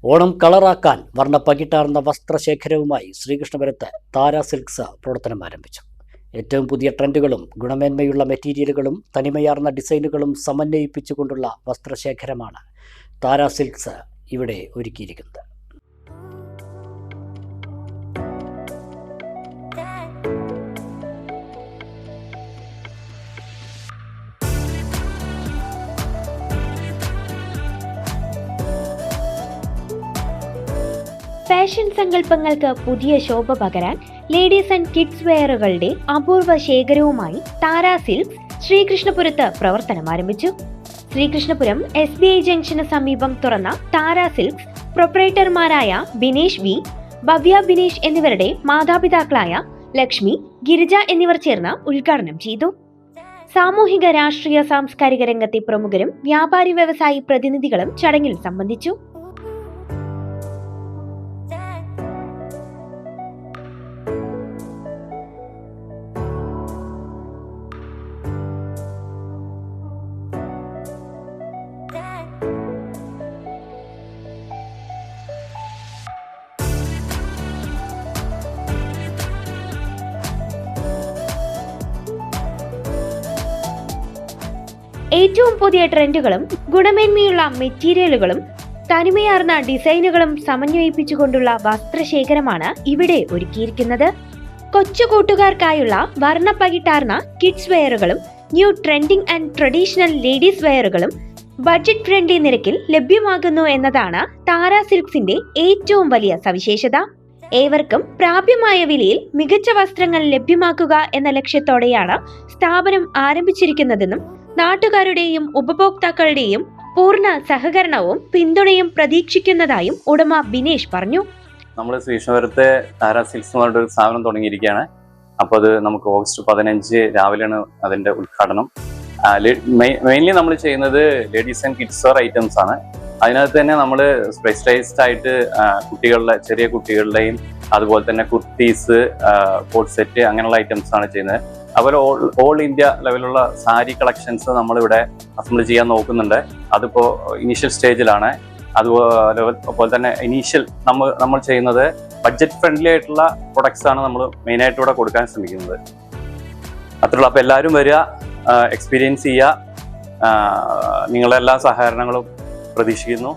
ഓണം കളറാക്കാൻ വർണ്ണപ്പകിട്ടാർന്ന വസ്ത്രശേഖരവുമായി ശ്രീകൃഷ്ണപുരത്ത് താര silks പ്രവർത്തനം ആരംഭിച്ചു. ഏറ്റവും പുതിയ ട്രെൻഡുകളും ഗുണമേന്മയുള്ള മെറ്റീരിയലുകളും തനിമയാർന്ന ഡിസൈനുകളും സമന്വയിപ്പിച്ചുകൊണ്ടുള്ള വസ്ത്രശേഖരമാണ് താര സിൽക്സ് ഇവിടെ ഒരുക്കിയിരിക്കുന്നത്. ഫാഷൻ സങ്കല്പങ്ങൾക്ക് പുതിയ ശോഭ പകരാൻ ലേഡീസ് ആൻഡ് കിഡ്സ് വെയറുകളുടെ അപൂർവ ശേഖരവുമായി താര സിൽക്സ് ശ്രീകൃഷ്ണപുരത്ത് പ്രവർത്തനം ആരംഭിച്ചു. ശ്രീകൃഷ്ണപുരം SBI ജംഗ്ഷന് സമീപം തുറന്ന താര സിൽക്സ് പ്രൊപ്പറേറ്റർമാരായ ബിനേഷ് വി, ഭവ്യ ബിനേഷ് എന്നിവരുടെ മാതാപിതാക്കളായ ലക്ഷ്മി, ഗിരിജ എന്നിവർ ചേർന്ന് ഉദ്ഘാടനം ചെയ്തു. സാമൂഹിക, രാഷ്ട്രീയ, സാംസ്കാരിക രംഗത്തെ പ്രമുഖരും വ്യാപാരി വ്യവസായി പ്രതിനിധികളും ചടങ്ങിൽ സംബന്ധിച്ചു. ഏറ്റവും പുതിയ ട്രെൻഡുകളും ഗുണമേന്മയുള്ള മെറ്റീരിയലുകളും തനിമയാർന്ന ഡിസൈനുകളും സമന്വയിപ്പിച്ചുകൊണ്ടുള്ള വസ്ത്രശേഖരമാണ് ഇവിടെ ഒരുക്കിയിരിക്കുന്നത്. കൊച്ചു കൂട്ടുകാർക്കായുള്ള വർണ്ണപ്പകിട്ടാർന്ന കിഡ്സ് വെയറുകളും new trending and traditional ladies വെയറുകളും ബഡ്ജറ്റ് ഫ്രണ്ട്ലി നിരക്കിൽ ലഭ്യമാകുന്നു എന്നതാണ് താര സിൽക്സിന്റെ ഏറ്റവും വലിയ സവിശേഷത. ഏവർക്കും പ്രാപ്യമായ വിലയിൽ മികച്ച വസ്ത്രങ്ങൾ ലഭ്യമാക്കുക എന്ന ലക്ഷ്യത്തോടെയാണ് സ്ഥാപനം ആരംഭിച്ചിരിക്കുന്നതെന്നും നാട്ടുകാരുടെയും ഉപഭോക്താക്കളുടെയും പൂർണ്ണ സഹകരണവും പിന്തുണയും പ്രതീക്ഷിക്കുന്നതായും ഉടമ ബിനേഷ് പറഞ്ഞു. നമ്മൾ ശ്രീകൃഷ്ണപുരത്തെ താര സിൽക്സ് എന്ന് പറഞ്ഞൊരു സ്ഥാപനം തുടങ്ങിയിരിക്കുകയാണ്. അപ്പോൾ അത് നമുക്ക് ഓഗസ്റ്റ് 15 രാവിലെയാണ് അതിന്റെ ഉദ്ഘാടനം. മെയിൻലി നമ്മൾ ചെയ്യുന്നത് ladies and kids wear items ആണ്. അതിനകത്ത് തന്നെ നമ്മൾ സ്പെഷ്യലൈസ്ഡ് ആയിട്ട് ചെറിയ കുട്ടികളുടെയും അതുപോലെ തന്നെ കുർത്തീസ്, കോട്ട് സെറ്റ് അങ്ങനെയുള്ള ഐറ്റംസ് ആണ് ചെയ്യുന്നത്. അതുപോലെ ഓൾ ഇന്ത്യ ലെവലുള്ള സാരി കളക്ഷൻസ് നമ്മളിവിടെ അസംബിൾ ചെയ്യാൻ നോക്കുന്നുണ്ട്. അതിപ്പോൾ ഇനീഷ്യൽ സ്റ്റേജിലാണ്. അതുപോലെ തന്നെ നമ്മൾ ചെയ്യുന്നത് ബഡ്ജറ്റ് ഫ്രണ്ട്ലി ആയിട്ടുള്ള പ്രൊഡക്ട്സ് ആണ് നമ്മൾ മെയിനായിട്ട് ഇവിടെ കൊടുക്കാൻ ശ്രമിക്കുന്നത്. അത്രയുള്ളൂ. അപ്പോൾ എല്ലാവരും വരിക, എക്സ്പീരിയൻസ് ചെയ്യുക. നിങ്ങളെല്ലാ സഹകരണങ്ങളും പ്രതീക്ഷിക്കുന്നു.